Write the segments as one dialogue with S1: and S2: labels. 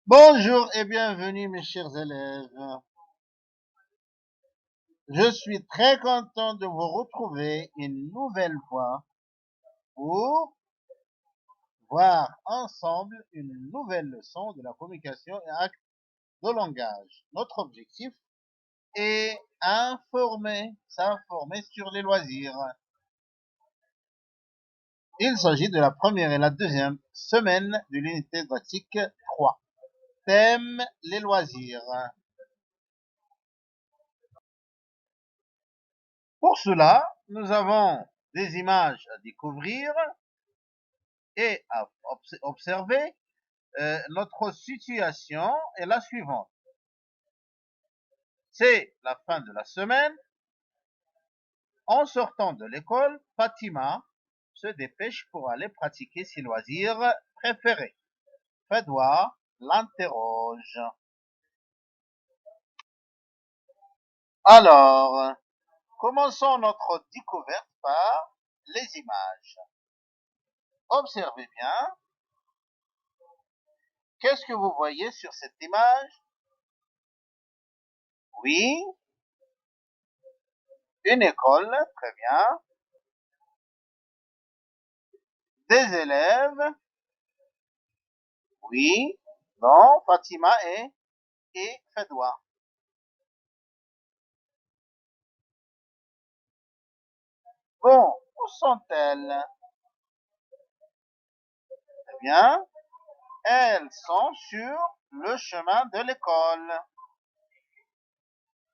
S1: Bonjour et bienvenue mes chers élèves. Je suis très content de vous retrouver une nouvelle fois pour voir ensemble une nouvelle leçon de la communication et acte de langage. Notre objectif est s'informer sur les loisirs. Il s'agit de la première et la deuxième semaine de l'unité pratique 3. Thème les loisirs. Pour cela, nous avons des images à découvrir et à observer. Notre situation est la suivante. C'est la fin de la semaine. En sortant de l'école, Fatima se dépêche pour aller pratiquer ses loisirs préférés. Fedwa l'interroge. Alors, commençons notre découverte par les images. Observez bien. Qu'est-ce que vous voyez sur cette image? Oui, une école, très bien. Des élèves, oui. Non, Fatima et Fedwa. Bon, où sont-elles? Très bien. Elles sont sur le chemin de l'école.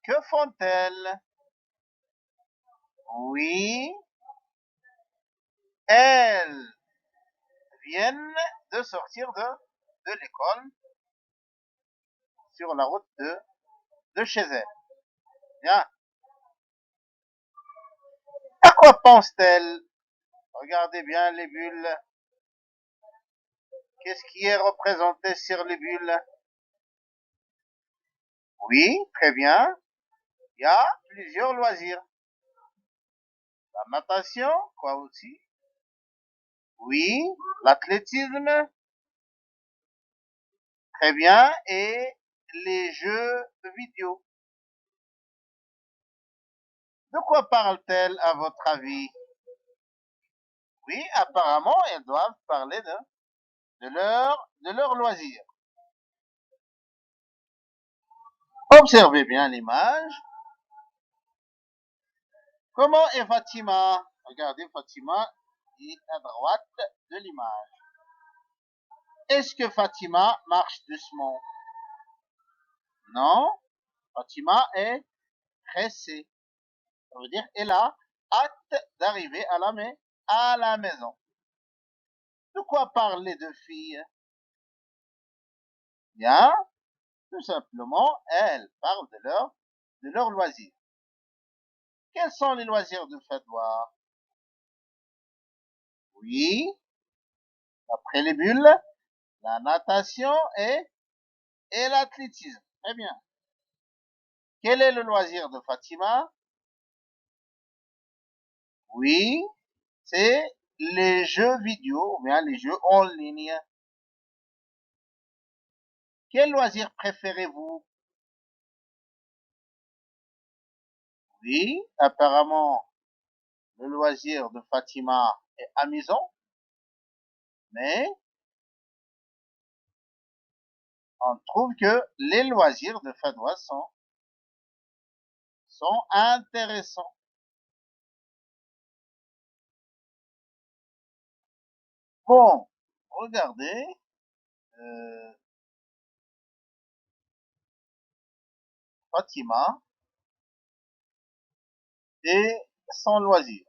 S1: Que font-elles? Oui, elles viennent de sortir de l'école sur la route de chez elles. Bien. À quoi pensent-elles? Regardez bien les bulles. Qu'est-ce qui est représenté sur les bulles? Oui, très bien. Il y a plusieurs loisirs. La natation, quoi aussi? Oui. L'athlétisme, très bien. Et les jeux vidéo. De quoi parlent-elles à votre avis? Oui, apparemment, elles doivent parler de leur loisir. Observez bien l'image. Comment est Fatima? Regardez, Fatima est à droite de l'image. Est-ce que Fatima marche doucement? Non. Fatima est pressée. Ça veut dire qu'elle a hâte d'arriver à la maison. De quoi parlent les deux filles? Bien, tout simplement, elles parlent de leur loisirs. Quels sont les loisirs de Fedwa? Oui, après les bulles, la natation et l'athlétisme. Très bien. Quel est le loisir de Fatima? Oui, c'est les jeux vidéo, ou bien les jeux en ligne. Quel loisir préférez-vous? Oui, apparemment, le loisir de Fatima est amusant, mais on trouve que les loisirs de Fadwa sont intéressants. Bon, regardez, euh, Fatima et son loisir.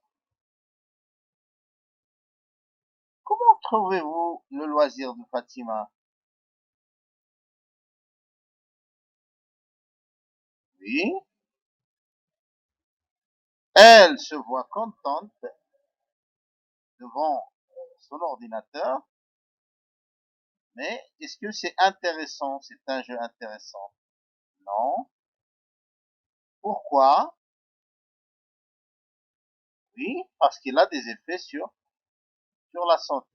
S1: Comment trouvez-vous le loisir de Fatima? Oui, elle se voit contente devant son ordinateur, mais est-ce que c'est intéressant? C'est un jeu intéressant? Non. Pourquoi? Oui, parce qu'il a des effets sur la santé.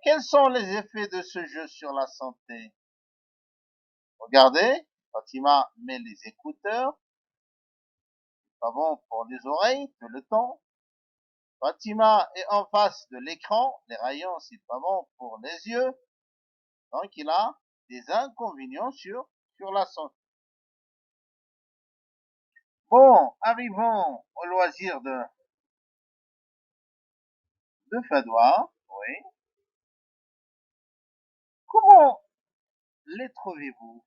S1: Quels sont les effets de ce jeu sur la santé? Regardez, Fatima met les écouteurs. C'est pas bon pour les oreilles tout le temps. Fatima est en face de l'écran. Les rayons, c'est pas bon pour les yeux. Donc, il a des inconvénients sur la santé. Bon, arrivons au loisir de Fadwa. Oui. Comment les trouvez-vous?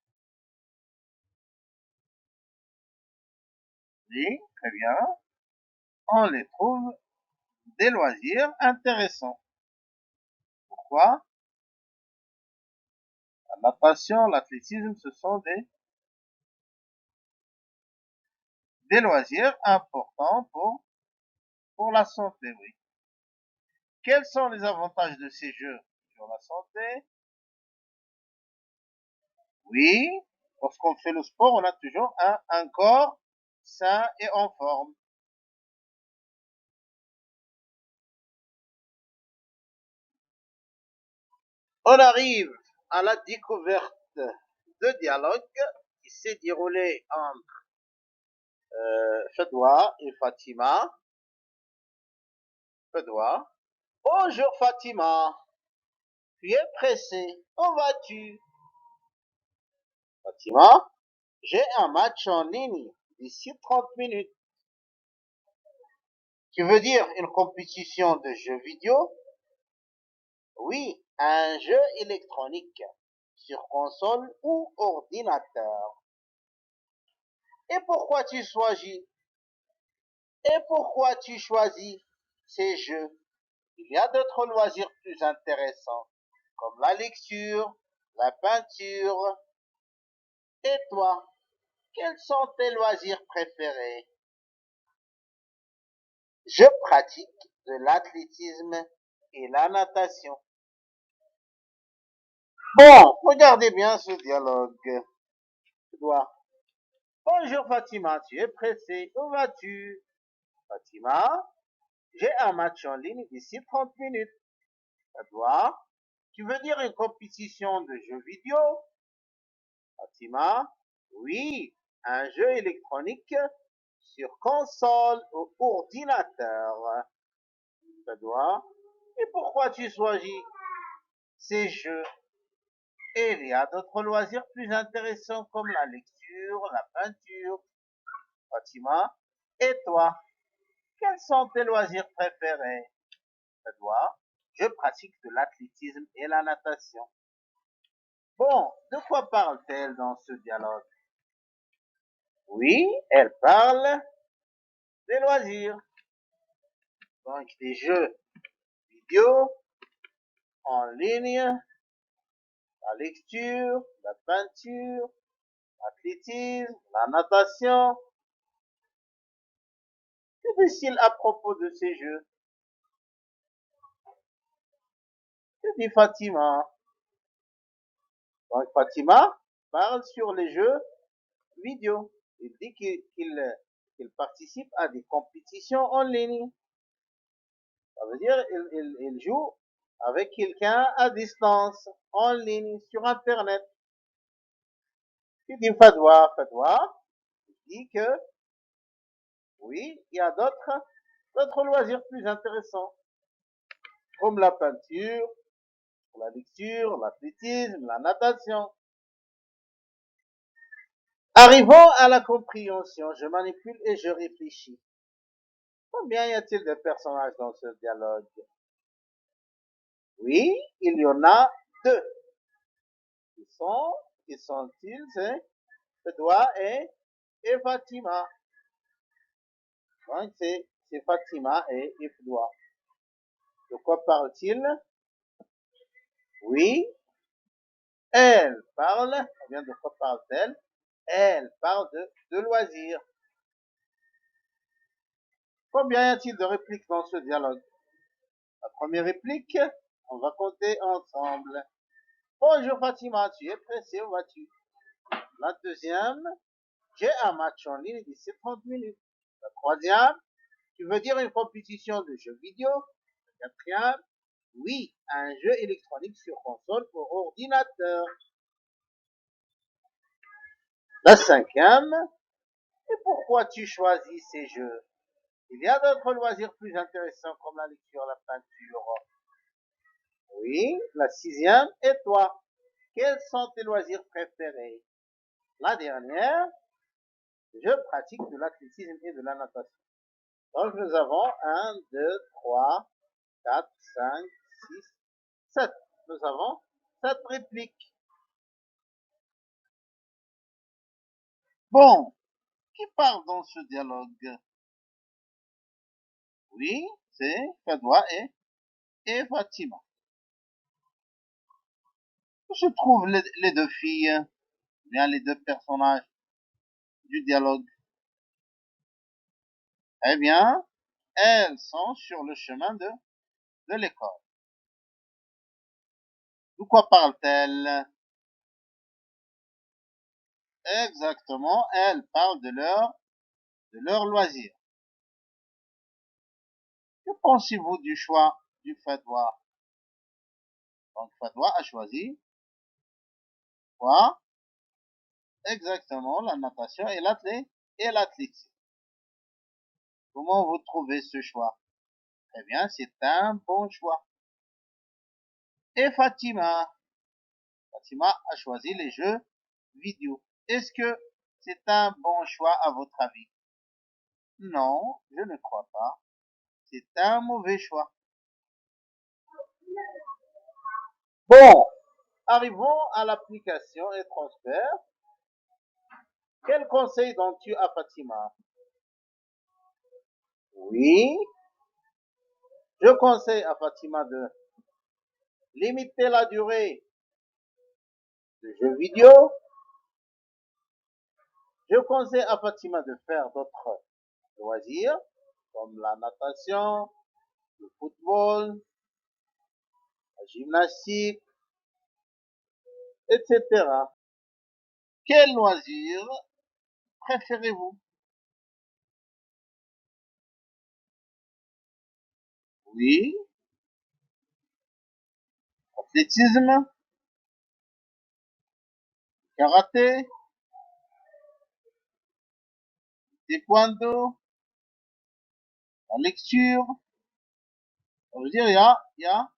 S1: Oui, très bien. On les trouve des loisirs intéressants. Pourquoi? La natation, l'athlétisme, ce sont des loisirs importants pour la santé, oui. Quels sont les avantages de ces jeux sur la santé? Oui, lorsqu'on fait le sport, on a toujours un corps sain et en forme. On arrive à la découverte de dialogue qui s'est déroulé entre Fedwa et Fatima. Fedwa. Bonjour Fatima, tu es pressée, où vas-tu? Fatima, j'ai un match en ligne d'ici 30 minutes. Tu veux dire une compétition de jeux vidéo? Oui, un jeu électronique sur console ou ordinateur. Et pourquoi tu choisis Et pourquoi tu choisis ces jeux? Il y a d'autres loisirs plus intéressants, comme la lecture, la peinture. Et toi, quels sont tes loisirs préférés? Je pratique de l'athlétisme et la natation. Bon, regardez bien ce dialogue. Toi. Bonjour Fatima, tu es pressée, où vas-tu? Fatima, j'ai un match en ligne d'ici 30 minutes. Toi, tu veux dire une compétition de jeux vidéo? Fatima, oui, un jeu électronique sur console ou ordinateur. Fadoua, et pourquoi tu choisis ces jeux? Et il y a d'autres loisirs plus intéressants comme la lecture, la peinture. Fatima, et toi, quels sont tes loisirs préférés? Fadoua, je pratique de l'athlétisme et la natation. Bon, de quoi parle-t-elle dans ce dialogue? Oui, elle parle des loisirs, donc des jeux vidéo en ligne, la lecture, la peinture, l'athlétisme, la natation. Que dit-il à propos de ces jeux? Que dit Fatima? Donc Fatima parle sur les jeux vidéo. Il dit qu'il participe à des compétitions en ligne. Ça veut dire qu'il joue avec quelqu'un à distance, en ligne, sur Internet. Il dit Fadwa, Fadwa, il dit que oui, il y a d'autres loisirs plus intéressants, comme la peinture, la lecture, l'athlétisme, la natation. Arrivons à la compréhension. Je manipule et je réfléchis. Combien y a-t-il de personnages dans ce dialogue? Oui, il y en a deux. Qui sont-ils? C'est Fedwa et Fatima. Donc, c'est Fatima et Fedwa. De quoi parle-t-il? Oui, elle parle. Combien de quoi parle-t-elle? Elle parle de loisirs. Combien y a-t-il de répliques dans ce dialogue? La première réplique, on va compter ensemble. Bonjour Fatima, tu es pressée, où vas-tu? La deuxième, j'ai un match en ligne d'ici 30 minutes. La troisième, tu veux dire une compétition de jeux vidéo? La quatrième, Oui, un jeu électronique sur console ou ordinateur. La cinquième, et pourquoi tu choisis ces jeux? Il y a d'autres loisirs plus intéressants comme la lecture, la peinture. Oui, la sixième, et toi? Quels sont tes loisirs préférés? La dernière, je pratique de l'athlétisme et de la natation. Donc nous avons 1, 2, 3, 4, 5, 6, 7. Nous avons 7 répliques. Bon, qui parle dans ce dialogue? Oui, c'est Fadwa et Fatima. Où se trouvent les deux filles, bien les deux personnages du dialogue? Eh bien, elles sont sur le chemin de l'école. De quoi parlent-elles? Exactement, elles parlent de leur loisir. Que pensez-vous du choix du Fadwa? Donc, Fadwa a choisi quoi? Exactement, la natation et l'athlétisme. Comment vous trouvez ce choix? Eh bien, c'est un bon choix. Et Fatima a choisi les jeux vidéo. Est-ce que c'est un bon choix à votre avis? Non, je ne crois pas. C'est un mauvais choix. Bon, arrivons à l'application et transfert. Quel conseil donnes-tu à Fatima? Oui, je conseille à Fatima de limiter la durée de jeux vidéo. Je conseille à Fatima de faire d'autres loisirs comme la natation, le football, la gymnastique, etc. Quel loisir préférez-vous? Oui, athlétisme, karaté, taekwondo, la lecture. Ça veut dire il y a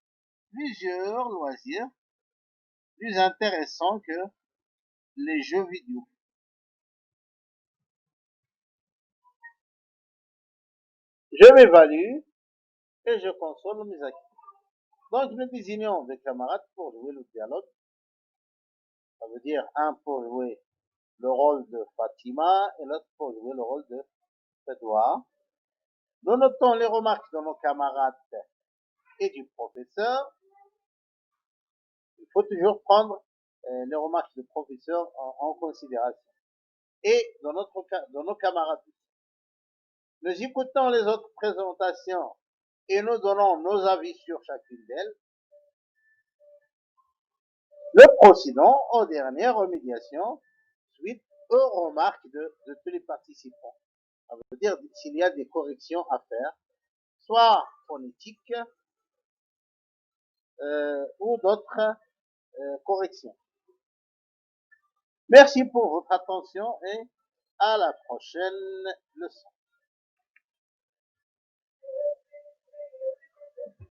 S1: plusieurs loisirs plus intéressants que les jeux vidéo. Je m'évalue et je console mes acquis. Donc nous désignons des camarades pour jouer le dialogue. Ça veut dire un pour jouer le rôle de Fatima et l'autre pour jouer le rôle de Fedwa. Nous notons les remarques de nos camarades et du professeur. Il faut toujours prendre les remarques du professeur en considération. Et dans nos camarades. Nous écoutons les autres présentations et nous donnons nos avis sur chacune d'elles. Nous procédons aux dernières remédiations suite aux remarques de tous les participants. Ça veut dire s'il y a des corrections à faire, soit phonétiques ou d'autres corrections. Merci pour votre attention et à la prochaine leçon.